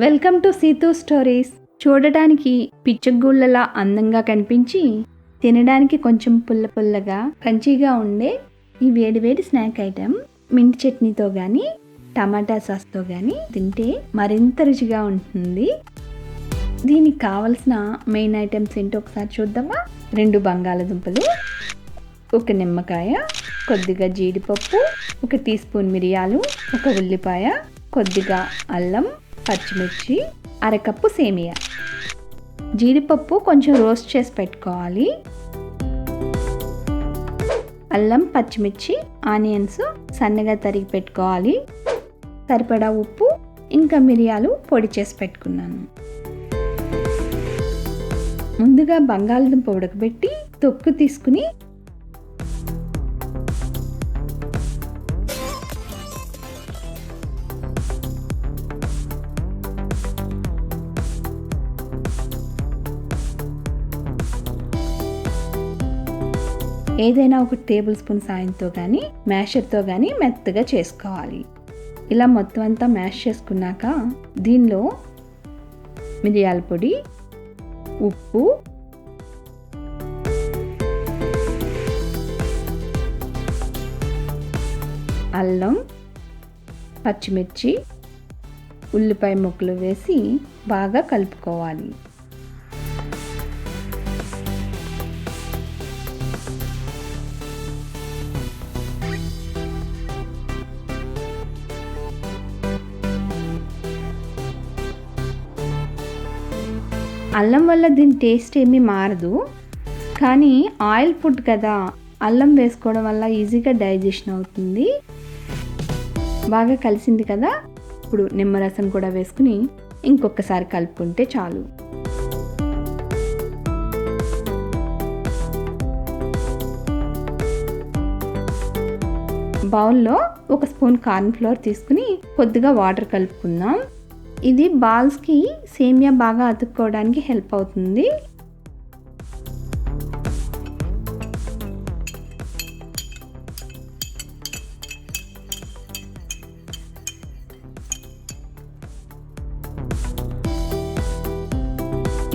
Welcome to Situ stories. చూడటానికి పిచ్చగూళ్ళలా అందంగా కనిపించి తినడానికి కొంచెం పుల్ల పుల్లగా క్రంచీగా ఉండే ఈ వేడివేడి స్నాక్ ఐటెం మింట్ చట్నీతో కానీ టమాటా సాస్తో కానీ తింటే మరింత రుచిగా ఉంటుంది. దీనికి కావలసిన మెయిన్ ఐటమ్స్ ఏంటో ఒకసారి చూద్దామా. 2 బంగాళదుంపలు, 1 నిమ్మకాయ, కొద్దిగా జీడిపప్పు, 1 టీ స్పూన్ మిరియాలు, 1 ఉల్లిపాయ, కొద్దిగా అల్లం, పచ్చిమిర్చి, 1/2 కప్పు సేమియా. జీడిపప్పు కొంచెం రోస్ట్ చేసి పెట్టుకోవాలి. అల్లం, పచ్చిమిర్చి, ఆనియన్స్ సన్నగా తరిగి పెట్టుకోవాలి. సరిపడా ఉప్పు, ఇంకా మిరియాలు పొడి చేసి పెట్టుకున్నాను. ముందుగా బంగాళదుంప ఉడకబెట్టి తొక్కు తీసుకుని ఏదైనా 1 టేబుల్ స్పూన్ సాయంతో కానీ మ్యాషర్తో కానీ మెత్తగా చేసుకోవాలి. ఇలా మొత్తం అంతా మ్యాష్ చేసుకున్నాక దీనిలో మిరియాల పొడి, ఉప్పు, అల్లం, పచ్చిమిర్చి, ఉల్లిపాయ ముక్కలు వేసి బాగా కలుపుకోవాలి. అల్లం వల్ల దీని టేస్ట్ ఏమీ మారదు, కానీ ఆయిల్ ఫుడ్ కదా, అల్లం వేసుకోవడం వల్ల ఈజీగా డైజెషన్ అవుతుంది. బాగా కలిసింది కదా. ఇప్పుడు నిమ్మరసం కూడా వేసుకుని ఇంకొకసారి కలుపుకుంటే చాలు. బౌల్లో 1 స్పూన్ కార్న్ ఫ్లోర్ తీసుకుని కొద్దిగా వాటర్ కలుపుకుందాం. ఇది బాల్స్కి సేమియా బాగా అతుక్కోవడానికి హెల్ప్ అవుతుంది.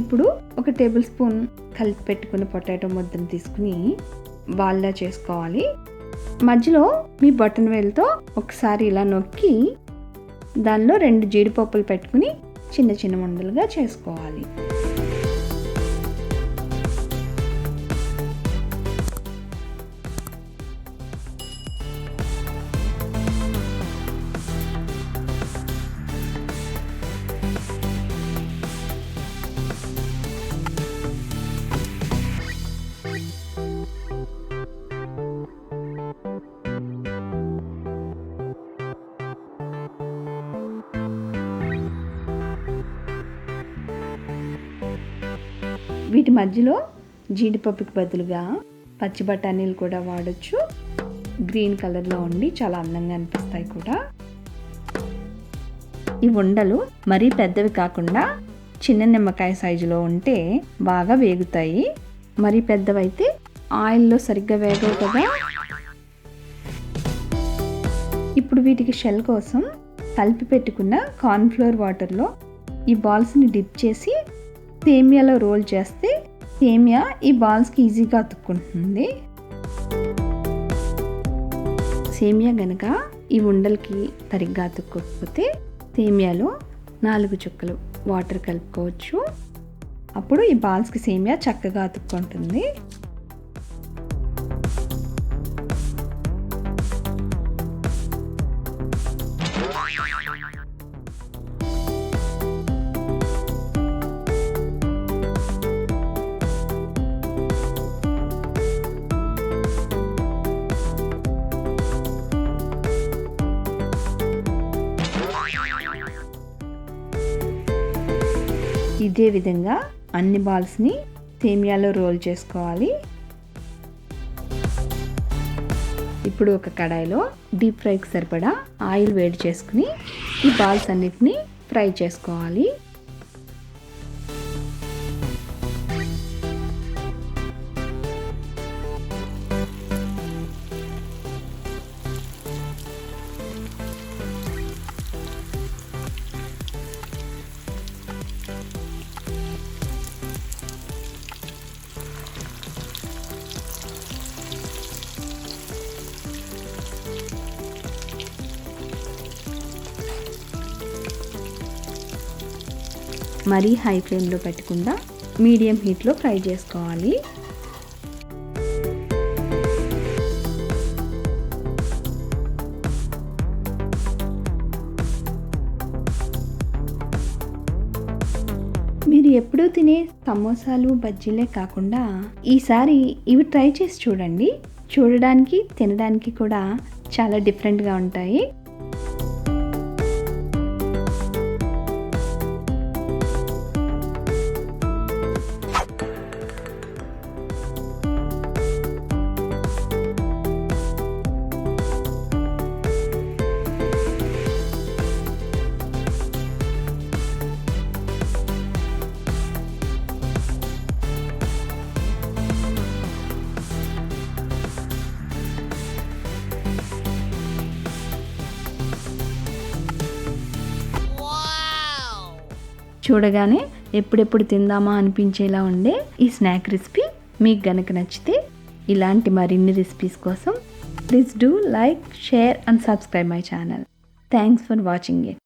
ఇప్పుడు 1 టేబుల్ స్పూన్ కలిపి పెట్టుకున్న పొటాటో ముద్దను తీసుకుని బాల్లా చేసుకోవాలి. మధ్యలో మీ బటన్ వేలుతో ఒకసారి ఇలా నొక్కి దానిలో 2 జీడిపప్పులు పెట్టుకుని చిన్న చిన్న ఉండలుగా చేసుకోవాలి. వీటి మధ్యలో జీడిపప్పుకి బదులుగా పచ్చి బఠానీలు కూడా వాడచ్చు. గ్రీన్ కలర్లో ఉండి చాలా అందంగా అనిపిస్తాయి కూడా. ఈ ఉండలు మరీ పెద్దవి కాకుండా చిన్న నిమ్మకాయ సైజులో ఉంటే బాగా వేగుతాయి. మరీ పెద్దవైతే ఆయిల్లో సరిగ్గా వేగవు కదా. ఇప్పుడు వీటికి షెల్ కోసం కలిపి పెట్టుకున్న కార్న్ఫ్లోర్ వాటర్లో ఈ బాల్స్ని డిప్ చేసి సేమియాలో రోల్ చేస్తే సేమియా ఈ బాల్స్కి ఈజీగా అతుక్కుంటుంది. సేమియా గనక ఈ ఉండలకి సరిగ్గా అతుక్కోకపోతే సేమియాలో 4 చుక్కలు వాటర్ కలుపుకోవచ్చు. అప్పుడు ఈ బాల్స్కి సేమియా చక్కగా అతుక్కుంటుంది. ఇదే విధంగా అన్ని బాల్స్ని సేమియాలో రోల్ చేసుకోవాలి. ఇప్పుడు ఒక కడాయిలో డీప్ ఫ్రైకి సరిపడా ఆయిల్ వేడి చేసుకుని ఈ బాల్స్ అన్నిటిని ఫ్రై చేసుకోవాలి. మరీ హై ఫ్లేమ్లో పెట్టకుండా మీడియం హీట్లో ఫ్రై చేసుకోవాలి. మీరు ఎప్పుడూ తినే సమోసాలు బజ్జీలే కాకుండా ఈసారి ఇవి ట్రై చేసి చూడండి. చూడడానికి తినడానికి కూడా చాలా డిఫరెంట్గా ఉంటాయి. చూడగానే ఎప్పుడెప్పుడు తిందామా అనిపించేలా ఉండే ఈ స్నాక్ రెసిపీ మీకు గనక నచ్చితే ఇలాంటి మరిన్ని రెసిపీస్ కోసం please do like, share and subscribe my channel. Thanks for watching it.